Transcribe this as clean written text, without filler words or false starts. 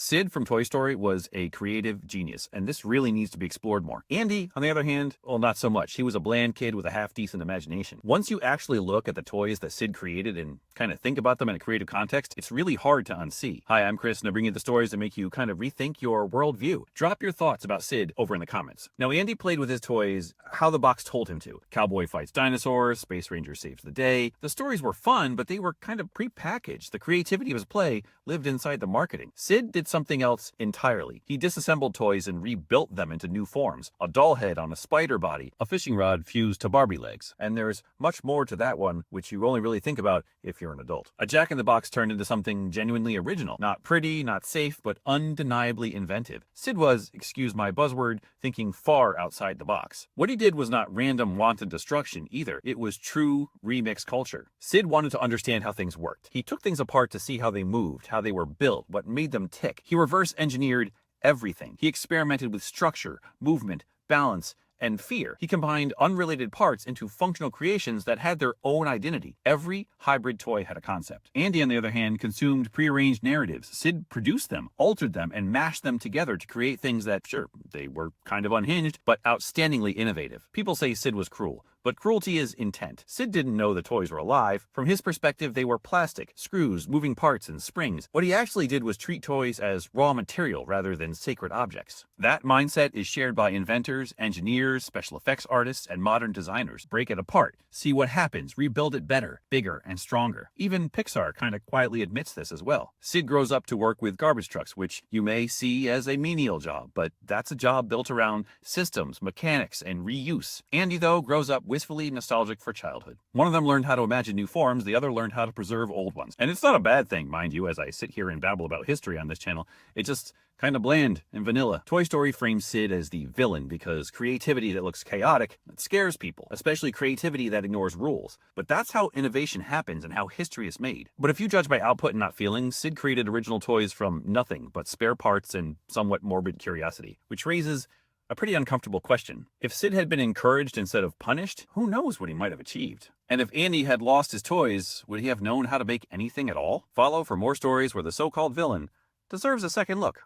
Sid from Toy Story was a creative genius, and this really needs to be explored more. Andy, on the other hand, well, not so much. He was a bland kid with a half-decent imagination. Once you actually look at the toys that Sid created and kind of think about them in a creative context, it's really hard to unsee. Hi, I'm Chris, and I bring you the stories that make you kind of rethink your worldview. Drop your thoughts about Sid over in the comments. Now, Andy played with his toys how the box told him to. Cowboy fights dinosaurs, Space Ranger saves the day. The stories were fun, but they were kind of pre-packaged. The creativity of his play lived inside the marketing. Sid did something else entirely. He disassembled toys and rebuilt them into new forms. A doll head on a spider body, a fishing rod fused to Barbie legs. And there's much more to that one, which you only really think about if you're an adult. A Jack-in-the-Box turned into something genuinely original. Not pretty, not safe, but undeniably inventive. Sid was, excuse my buzzword, thinking far outside the box. What he did was not random wanton destruction either. It was true remix culture. Sid wanted to understand how things worked. He took things apart to see how they moved, how they were built, what made them tick. He reverse engineered everything. He experimented with structure, movement, balance, and fear. He combined unrelated parts into functional creations that had their own identity. Every hybrid toy had a concept. Andy, on the other hand, consumed prearranged narratives. Sid produced them, altered them, and mashed them together to create things that, sure, they were kind of unhinged, but outstandingly innovative. People say Sid was cruel, but cruelty is intent. Sid didn't know the toys were alive. From his perspective, they were plastic, screws, moving parts, and springs. What he actually did was treat toys as raw material rather than sacred objects. That mindset is shared by inventors, engineers, special effects artists, and modern designers. Break it apart, see what happens, rebuild it better, bigger, and stronger. Even Pixar kind of quietly admits this as well. Sid grows up to work with garbage trucks, which you may see as a menial job, but that's a job built around systems, mechanics, and reuse. Andy, though, grows up wistfully nostalgic for childhood. One of them learned how to imagine new forms, the other learned how to preserve old ones. And it's not a bad thing, mind you, as I sit here and babble about history on this channel. It's just kind of bland and vanilla. Toy Story frames Sid as the villain because creativity that looks chaotic, it scares people, especially creativity that ignores rules. But that's how innovation happens and how history is made. But if you judge by output and not feelings, Sid created original toys from nothing but spare parts and somewhat morbid curiosity, which raises a pretty uncomfortable question. If Sid had been encouraged instead of punished, who knows what he might have achieved? And if Andy had lost his toys, would he have known how to make anything at all? Follow for more stories where the so-called villain deserves a second look.